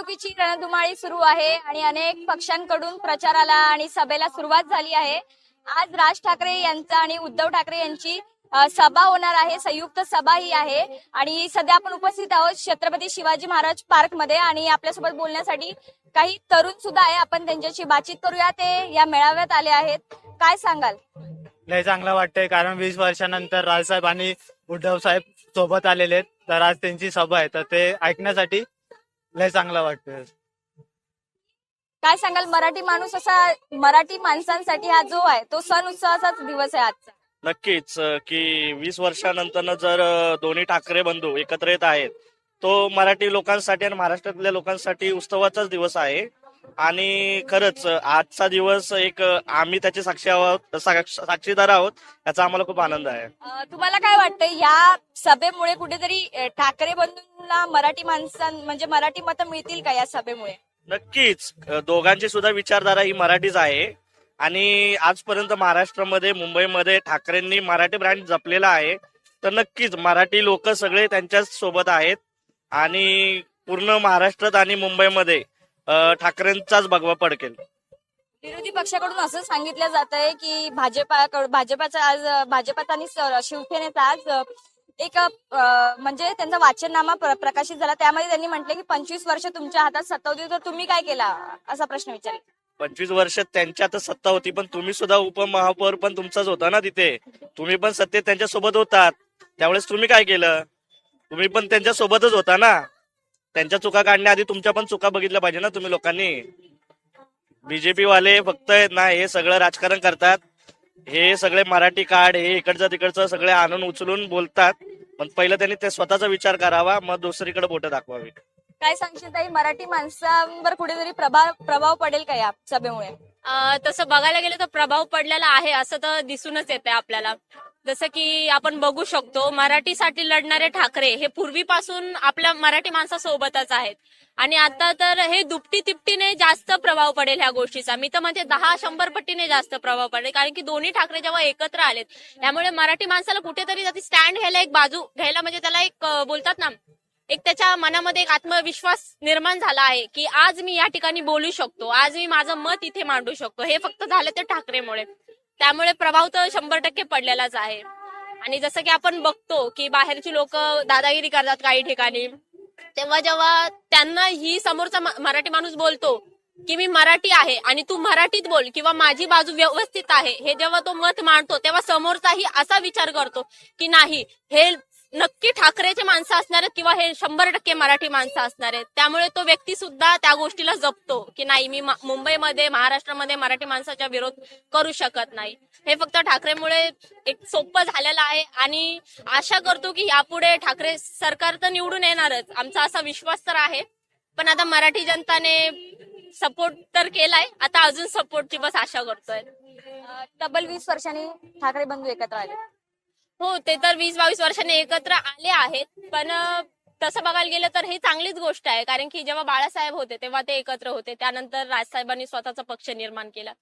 निवडणुकीची रणधुमाळी सुरू आहे आणि अनेक पक्षांकडून प्रचाराला आणि सभेला सुरुवात झाली आहे. आज राज ठाकरे यांचा आणि उद्धव ठाकरे यांची सभा होणार आहे. संयुक्त सभा ही आहे आणि सध्या आपण उपस्थित आहोत छत्रपती शिवाजी महाराज पार्क मध्ये आणि आपल्यासोबत बोलण्यासाठी काही तरुण सुद्धा आहे. आपण त्यांच्याशी बातचीत करूया. ते या मेळाव्यात आले आहेत. काय सांगाल? लय चांगलं वाटतंय कारण 20 वर्षानंतर राजसाहेब आणि उद्धव साहेब सोबत आलेले आहेत. तर आज त्यांची सभा आहे तर ते ऐकण्यासाठी लय चांगलं वाटतंय. काय सांगाल? मराठी माणूस असा मराठी माणसांसाठी हा जो आहे तो सण उत्सवाचाच दिवस आहे आजचा. नक्कीच की 20 वर्षानंतर जर दोन्ही ठाकरे बंधू एकत्र येत आहेत तो मराठी लोकांसाठी आणि महाराष्ट्रातल्या लोकांसाठी उत्सवाचाच दिवस आहे. आणि खरंच आजचा दिवस एक आम्ही त्याचे साक्षीदार आहोत याचा आम्हाला खूप आनंद आहे. तुम्हाला काय वाटतं या सभेमुळे कुठेतरी ठाकरे बंधूंना मराठी म्हणजे मराठी मतं मिळतील का या सभेमुळे? नक्कीच दोघांची सुद्धा विचारधारा ही मराठीच आहे आणि आजपर्यंत महाराष्ट्रामध्ये मुंबईमध्ये ठाकरेंनी मराठी ब्रँड जपलेला आहे. तर नक्कीच मराठी लोक सगळे त्यांच्याच सोबत आहेत आणि पूर्ण महाराष्ट्रात आणि मुंबईमध्ये ठाकरेंचाच भगवा पडकेल. विरोधी पक्षाकडून असं सांगितलं जात आहे की भाजपाचा आज भाजपाचा आणि शिवसेनेचा आज एक म्हणजे त्यांचा वाचननामा प्रकाशित झाला. त्यामध्ये त्यांनी म्हटले की 25 वर्ष तुमच्या हातात सत्ता होती तर तुम्ही काय केला असा प्रश्न विचारला. 25 वर्ष त्यांच्या हातात सत्ता होती पण तुम्ही सुद्धा उपमहापौर पण तुमचाच होता ना. तिथे तुम्ही पण सत्तेत त्यांच्या सोबत होतात. त्यावेळेस तुम्ही काय केलं? तुम्ही पण त्यांच्या सोबतच होता ना. त्यांच्या चुका काढण्याआधी तुमच्या पण चुका बघितल्या पाहिजे ना तुम्ही लोकांनी. बीजेपी वाले फक्त ना हे सगळं राजकारण करतात. हे सगळे मराठी कार्ड हे इकडचं तिकडचं सगळे आणून उचलून बोलतात. पण पहिलं त्यांनी ते स्वतःचा विचार करावा मग दुसरीकडे बोटं दाखवावी. काय सांगशील ताई? मराठी माणसांवर कुठेतरी प्रभाव पडेल का या सभेमुळे? तसं बघायला गेलं तर प्रभाव पडलेला आहे असं तर दिसूनच येते आपल्याला. जसं की आपण बघू शकतो मराठीसाठी लढणारे ठाकरे हे पूर्वीपासून आपल्या मराठी माणसासोबतच आहेत आणि आता तर हे दुपटी तिपटीने जास्त प्रभाव पडेल ह्या गोष्टीचा. मी तर म्हणते 10-100 पटीने जास्त प्रभाव पडेल कारण की दोन्ही ठाकरे जेव्हा एकत्र आलेत त्यामुळे मराठी माणसाला कुठेतरी त्याची स्टँड घ्यायला एक बाजू घ्यायला म्हणजे त्याला एक बोलतात ना एक त्याच्या मनामध्ये एक आत्मविश्वास निर्माण झाला आहे की आज मी या ठिकाणी बोलू शकतो, आज मी माझं मत इथे मांडू शकतो. हे फक्त झालं ते ठाकरेमुळे. त्यामुळे प्रभाव तर 100% पडलेलाच आहे. आणि जसं की आपण बघतो की बाहेरची लोक दादागिरी करतात काही ठिकाणी तेव्हा जेव्हा त्यांना ही समोरचा मराठी माणूस बोलतो की मी मराठी आहे आणि तू मराठीत बोल किंवा माझी बाजू व्यवस्थित आहे हे जेव्हा तो मत मांडतो तेव्हा समोरचाही असा विचार करतो की नाही हे नक्की ठाकरेचे माणसं असणार आहेत किंवा हे 100% मराठी माणसं असणार आहेत. त्यामुळे तो व्यक्ती सुद्धा त्या गोष्टीला जपतो की नाही मी मुंबईमध्ये महाराष्ट्रामध्ये मराठी माणसाचा विरोध करू शकत नाही. हे फक्त ठाकरेमुळे एक सोपं झालेलं आहे आणि आशा करतो की यापुढे ठाकरे सरकार तर निवडून येणारच आमचा असा विश्वास तर आहे. पण आता मराठी जनताने सपोर्ट तर केलाय आता अजून सपोर्टची बस आशा करतोय. तब्बल 20 वर्षांनी ठाकरे बंधू एकत्र आले. हो ते तर 20-22 वर्षांनी एकत्र आले आहेत पण तसं बघायला गेलं तर ही चांगलीच गोष्ट आहे कारण की जेव्हा बाळासाहेब होते तेव्हा ते एकत्र होते. त्यानंतर राजसाहेबांनी स्वतःचा पक्ष निर्माण केला.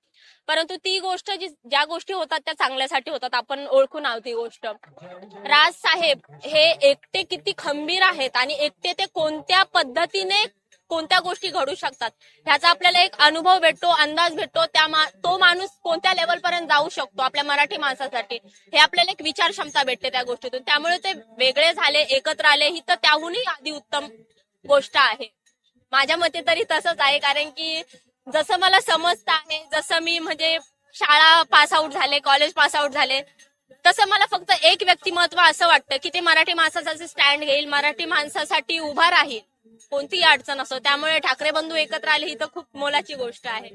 परंतु ती गोष्ट ज्या गोष्टी होतात त्या चांगल्यासाठी होतात. आपण ओळखून आहोत ती गोष्ट. राजसाहेब हे एकटे किती खंबीर आहेत आणि एकटे ते कोणत्या पद्धतीने कोणत्या गोष्टी घडू शकतात ह्याचा आपल्याला एक अनुभव भेटतो, अंदाज भेटतो. तो माणूस कोणत्या लेवल पर्यंत जाऊ शकतो आपल्या मराठी माणसासाठी हे आपल्याला एक विचार क्षमता भेटते त्या गोष्टीतून. त्यामुळे ते वेगळे झाले एकत्र आले ही तर त्याहूनही आधी उत्तम गोष्ट आहे. माझ्या मते तरी तसंच आहे कारण की जसं मला समजतं आहे जसं मी म्हणजे शाळा पास आउट झाले कॉलेज पास आउट झाले तसं मला फक्त एक व्यक्तिमत्व असं वाटतं की ते मराठी माणसासाठी स्टँड घेईल, मराठी माणसासाठी उभा राहील कोणतीही अडचण असो. त्यामुळे ठाकरे बंधू एकत्र आले ही तर खूप मोलाची गोष्ट आहे.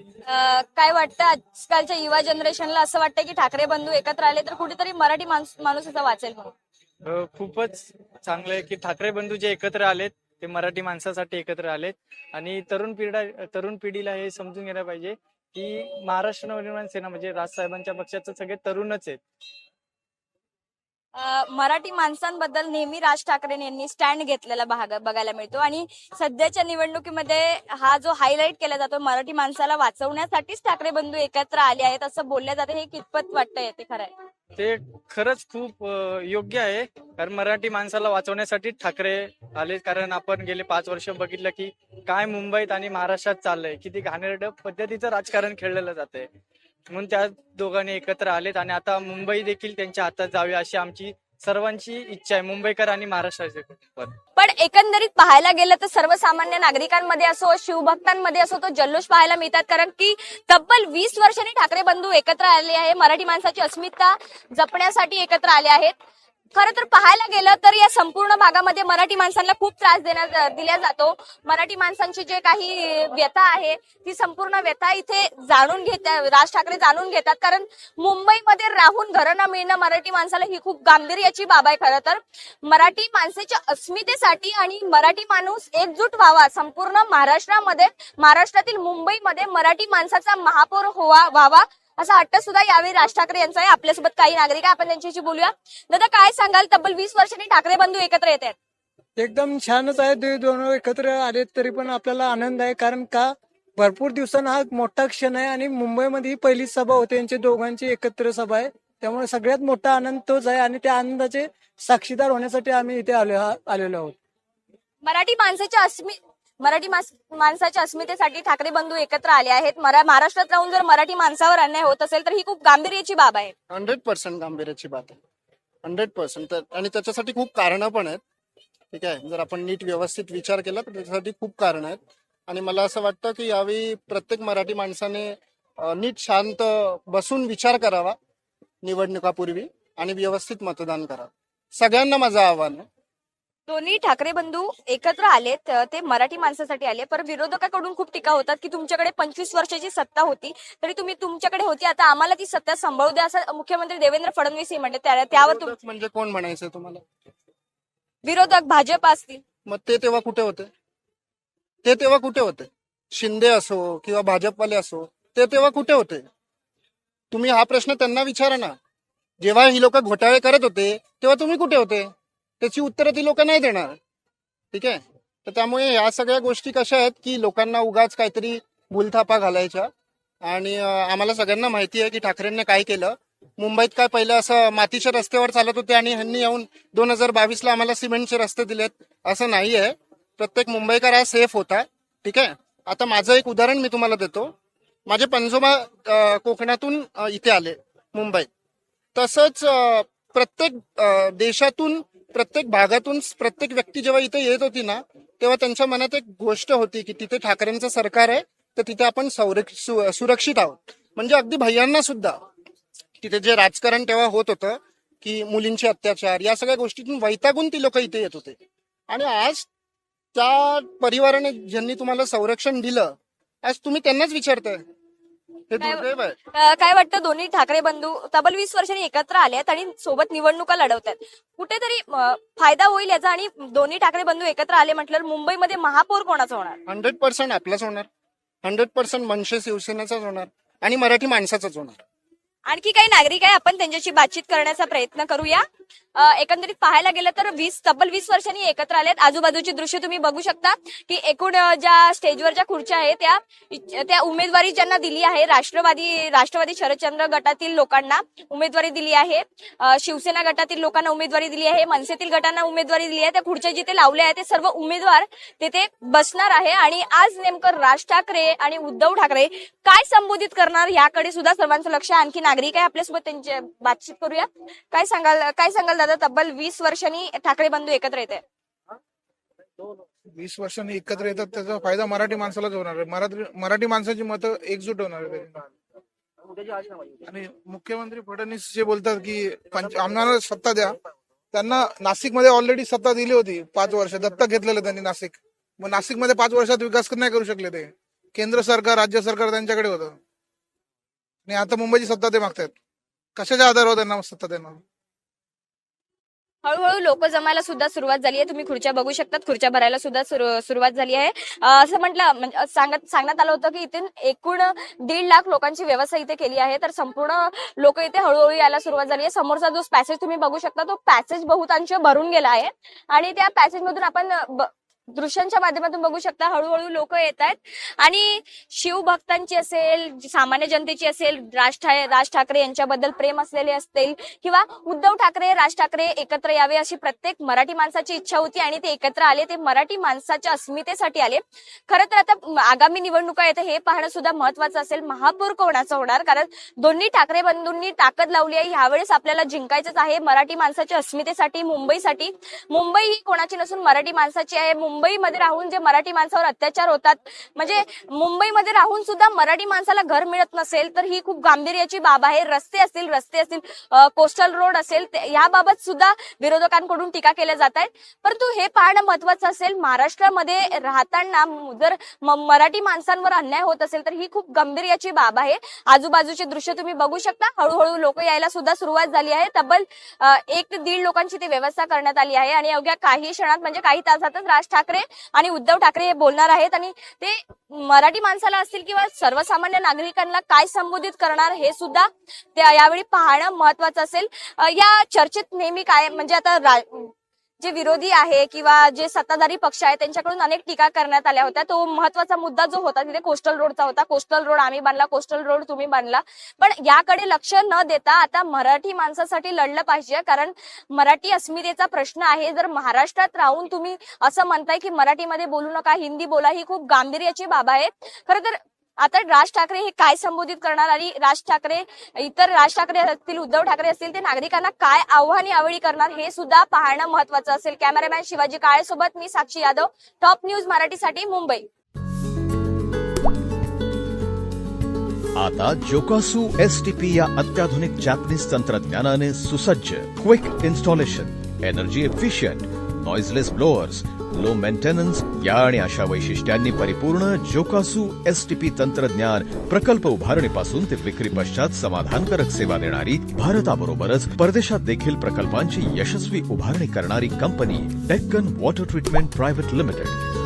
काय वाटतं आजकालच्या युवा जनरेशनला असं वाटतं की ठाकरे बंधू एकत्र आले तर कुठेतरी मराठी माणूस असा वाचेल म्हणून? खूपच चांगलं आहे की ठाकरे बंधू जे एकत्र आलेत ते मराठी माणसासाठी एकत्र आलेत आणि तरुण पिढीला हे समजून घ्यायला पाहिजे की महाराष्ट्र नवनिर्माण सेना म्हणजे राजसाहेबांच्या पक्षाचे सगळे तरुणच आहेत. मराठी माणसांबद्दल नेहमी राज ठाकरे यांनी स्टँड घेतलेला बघायला मिळतो आणि सध्याच्या निवडणुकीमध्ये हा जो हायलाइट केला जातो मराठी माणसाला वाचवण्यासाठीच ठाकरे बंधू एकत्र आले आहेत असं बोलल्या जाते. हे कितपत वाटतंय ते खरं आहे? ते खरंच खूप योग्य आहे. कारण मराठी माणसाला वाचवण्यासाठी ठाकरे आले. कारण आपण गेले 5 वर्ष बघितलं की काय मुंबईत आणि महाराष्ट्रात चाललंय, किती घाणेरडं पद्धतीचं राजकारण खेळलेलं जातंय. म्हणून त्या दोघांनी एकत्र आलेत आणि आता मुंबई देखील त्यांच्या हातात जावी अशी आमची सर्वांची इच्छा आहे, मुंबईकर आणि महाराष्ट्राचे पण. पण एकंदरीत पाहायला गेलं तर सर्वसामान्य नागरिकांमध्ये असो, शिवभक्तांमध्ये असो, तो जल्लोष पाहायला मिळतात. कारण की तब्बल 20 वर्षांनी ठाकरे बंधू एकत्र आले आहे, मराठी माणसाची अस्मिता जपण्यासाठी एकत्र आले आहेत. खरं तर पाहायला गेलं तर या संपूर्ण भागामध्ये मराठी माणसांना खूप त्रास दिला जातो. मराठी माणसांची जे काही व्यथा आहे ती संपूर्ण व्यथा इथे जाणून राज ठाकरे जाणून घेतात. कारण मुंबईमध्ये राहून घरं न मिळणं मराठी माणसाला ही खूप गांभीर्याची बाब आहे. खरं तर मराठी माणसाच्या अस्मितेसाठी आणि मराठी माणूस एकजूट व्हावा, संपूर्ण महाराष्ट्रातील मुंबईमध्ये मराठी माणसाचा महापौर व्हावा असा हट्ट सुद्धा यावेळी राज ठाकरे यांचा आहे. आपल्यासोबत काही नागरिक आहे, आपण त्यांच्याशी बोलूया. दादा, काय सांगाल, तब्बल 20 वर्षांनी ठाकरे बंधू एकत्र येत आहेत? एकदम छानच आहे. ते दोन एकत्र आले तरी पण आपल्याला आनंद आहे. कारण का भरपूर दिवसांना हा मोठा क्षण आहे आणि मुंबईमध्ये ही पहिली सभा होते यांची, दोघांची एकत्र सभा आहे. त्यामुळे सगळ्यात मोठा आनंद तोच आहे आणि त्या आनंदाचे साक्षीदार होण्यासाठी आम्ही इथे आलेलो आहोत. मराठी माणसाच्या अस्मितेसाठी ठाकरे बंधू एकत्र आले आहेत. महाराष्ट्रात राहून जर मराठी माणसावर अन्याय होत असेल तर ही खूप गांभीर्याची बाब आहे. 100% गांभीर्याची बात आहे. 100%. आणि त्याच्यासाठी खूप कारणं पण आहेत. ठीक आहे, जर आपण नीट व्यवस्थित विचार केला तर त्याच्यासाठी खूप कारण आहेत. आणि मला असं वाटतं की यावेळी प्रत्येक मराठी माणसाने नीट शांत बसून विचार करावा निवडणुकापूर्वी आणि व्यवस्थित मतदान करावं. सगळ्यांना माझं आव्हान आहे. दोन्ही ठाकरे बंधू एकत्र आलेत, ते मराठी माणसासाठी आले. पण विरोधकाकडून खूप टीका होतात की तुमच्याकडे 25 वर्षाची सत्ता होती तरी तुमच्याकडे होती, आता आम्हाला ती सत्ता सांभाळू द्या असं मुख्यमंत्री देवेंद्र फडणवीस म्हणले. त्यावर विरोधक म्हणजे कोण म्हणायचं तुम्हाला? विरोधक भाजप असतील. मग ते तेव्हा कुठे होते? शिंदे असो किंवा भाजपवाले असो, ते तेव्हा कुठे होते? तुम्ही हा प्रश्न त्यांना विचारा ना. जेव्हा ही लोक घोटाळे करत होते तेव्हा तुम्ही कुठे होते? त्याची उत्तरं ती लोक नाही देणार. ठीक आहे, तर त्यामुळे या सगळ्या गोष्टी कशा आहेत की लोकांना उगाच काहीतरी भूलथापा घालायच्या. आणि आम्हाला सगळ्यांना माहिती आहे की ठाकरेंनी काय केलं. मुंबईत काय पहिलं असं मातीच्या रस्त्यावर चालत होते आणि ह्यांनी येऊन 2022ला आम्हाला सिमेंटचे रस्ते दिलेत असं नाही आहे. प्रत्येक मुंबईकर हा सेफ होता. ठीक आहे, आता माझं एक उदाहरण मी तुम्हाला देतो. माझे पणजोबा कोकणातून इथे आले मुंबईत. तसंच प्रत्येक देशातून, प्रत्येक भागातून प्रत्येक व्यक्ती जेव्हा इथे येत होती ना, तेव्हा त्यांच्या मनात एक गोष्ट होती की तिथे ठाकरेंचं सरकार आहे तर तिथे आपण सुरक्षित आहोत. म्हणजे अगदी भैयांना सुद्धा तिथे जे राजकारण तेव्हा होत होतं की मुलींचे अत्याचार, या सगळ्या गोष्टीतून वैतागून ती लोक इथे येत होते. आणि आज त्या परिवाराने ज्यांनी तुम्हाला संरक्षण दिलं, आज तुम्ही त्यांनाच विचारताय. हे दुर्दैव आहे. काय वाटतं, दोन्ही ठाकरे बंधू तब्बल 20 वर्षांनी एकत्र आले आहेत आणि सोबत निवडणुका लढवतात, कुठेतरी फायदा होईल याचा? आणि दोन्ही ठाकरे बंधू एकत्र आले म्हटल्यावर मुंबईमध्ये महापौर कोणाचा होणार? 100% आपलाच होणार. 100% मनसे शिवसेनेचाच होणार आणि मराठी माणसाचाच होणार. आणखी काही नागरिक आहे, आपण त्यांच्याशी बातचीत करण्याचा प्रयत्न करूया. एकंदरीत पाहायला गेलं तर तब्बल 20 वर्षांनी एकत्र आलेत. आजूबाजूची दृश्य तुम्ही बघू शकता की एकूण ज्या स्टेजवरच्या खुर्च्या आहेत त्या उमेदवारी ज्यांना दिली आहे, राष्ट्रवादी शरदचंद्र गटातील लोकांना उमेदवारी दिली आहे, शिवसेना गटातील लोकांना उमेदवारी दिली आहे, मनसेतील गटांना उमेदवारी दिली आहे. त्या खुर्च्या जिथे लावल्या आहेत ते सर्व उमेदवार तिथे बसणार आहे. आणि आज नेमकं राज ठाकरे आणि उद्धव ठाकरे काय संबोधित करणार याकडे सुद्धा सर्वांचं लक्ष आहे. आणखी नागरिक आहे, आपल्यासोबत त्यांची बातचीत करूया. काय सांगाल दादा, तब्बल 20 वर्षांनी ठाकरे बंधू एकत्र येते? 20 वर्षांनी एकत्र येतात त्याचा फायदा मराठी माणसालाच होणार आहे. मराठी माणसाची मतं एकजूट होणार आहे. आणि मुख्यमंत्री फडणवीस जे बोलतात की आम्हाला सत्ता द्या, त्यांना नाशिकमध्ये ऑलरेडी सत्ता दिली होती 5 वर्ष, दत्तक घेतलेलं त्यांनी नाशिक. मग नाशिकमध्ये 5 वर्षात विकास नाही करू शकले ते. केंद्र सरकार, राज्य सरकार त्यांच्याकडे होतं आणि आता मुंबईची सत्ता ते मागतात. कशाच्या आधारावर त्यांना सत्ता देणार? हळूहळू लोक जमायला सुद्धा सुरुवात झाली आहे. तुम्ही खुर्च्या बघू शकतात, खुर्च्या भरायला सुद्धा सुरुवात झाली आहे. असं सांगण्यात आलं होतं की इथे एकूण 1.5 लाख लोकांची व्यवस्था इथे केली आहे. तर संपूर्ण लोक इथे हळूहळू यायला सुरुवात झाली आहे. समोरचा जो पॅसेज तुम्ही बघू शकता तो पॅसेज बहुतांश भरून गेला आहे आणि त्या पॅसेज मधून आपण दृश्यांच्या माध्यमातून बघू शकता हळूहळू लोक येत आहेत आणि शिवभक्तांची असेल, सामान्य जनतेची असेल, राज ठाकरे यांच्याबद्दल प्रेम असलेले असतील किंवा उद्धव ठाकरे, राज ठाकरे एकत्र यावे अशी प्रत्येक मराठी माणसाची इच्छा होती आणि ते एकत्र आले. ते मराठी माणसाच्या अस्मितेसाठी आले. खरं तर आता आगामी निवडणुका येते हे पाहणं सुद्धा महत्वाचं असेल. महापौर कोणाचा होणार, कारण दोन्ही ठाकरे बंधूंनी ताकद लावली आहे. यावेळेस आपल्याला जिंकायचंच आहे मराठी माणसाच्या अस्मितेसाठी, मुंबईसाठी. मुंबई ही कोणाची नसून मराठी माणसाची आहे. मुंबईमध्ये राहून जे मराठी माणसावर अत्याचार होतात, म्हणजे मुंबईमध्ये राहून सुद्धा मराठी माणसाला घर मिळत नसेल तर ही खूप गांभीर्याची बाब आहे. रस्ते असतील, कोस्टल रोड असेल, याबाबत सुद्धा विरोधकांकडून टीका केल्या जात आहेत. परंतु हे पाहणं महत्वाचं असेल, महाराष्ट्रामध्ये राहताना जर मराठी माणसांवर अन्याय होत असेल तर ही खूप गांभीर्याची बाब आहे. आजूबाजूचे दृश्य तुम्ही बघू शकता. हळूहळू लोक यायला सुद्धा सुरुवात झाली आहे. तब्बल 1 ते 1.5 लोकांची ती व्यवस्था करण्यात आली आहे आणि अवघ्या काही क्षणात म्हणजे काही तासातच राज ठाकरे आणि उद्धव ठाकरे हे बोलणार आहेत आणि ते मराठी माणसाला असतील किंवा सर्वसामान्य नागरिकांना काय संबोधित करणार हे सुद्धा यावेळी पाहणं महत्वाचं असेल. या चर्चेत नेहमी काय म्हणजे आता जे विरोधी आहे किंवा जे सत्ताधारी पक्ष आहे त्यांच्याकडून अनेक टीका करण्यात आल्या होत्या. तो महत्वाचा मुद्दा जो होता तिथे कोस्टल रोडचा होता. कोस्टल रोड आम्ही बांधला, कोस्टल रोड तुम्ही बांधला, पण याकडे लक्ष न देता आता मराठी माणसासाठी लढलं पाहिजे. कारण मराठी अस्मितेचा प्रश्न आहे. जर महाराष्ट्रात राहून तुम्ही असं म्हणताय की मराठीमध्ये बोलू नका, हिंदी बोला, ही खूप गांभीर्याची बाब आहे. खरं तर आता राज ठाकरे हे काय संबोधित करणार आणि इतर राज ठाकरे असतील, उद्धव ठाकरे असतील, ते नागरिकांना काय आव्हान यावेळी करणार हे सुद्धा पाहणं महत्वाचं असेल. कॅमेरामॅन शिवाजी काळेसोबत मी साक्षी यादव, टॉप न्यूज मराठीसाठी, मुंबई. आता जोकासू STP या अत्याधुनिक जॅपनीज तंत्रज्ञानाने सुसज्ज, quick installation, energy efficient, noiseless blowers, low maintenance या आणि अशा वैशिष्ट्यांनी परिपूर्ण जोकासू STP तंत्रज्ञान प्रकल्प उभारणीपासून ते विक्री पश्चात समाधानकारक सेवा देणारी, भारताबरोबरच परदेशात देखील प्रकल्पांची यशस्वी उभारणी करणारी company Deccan water treatment private limited.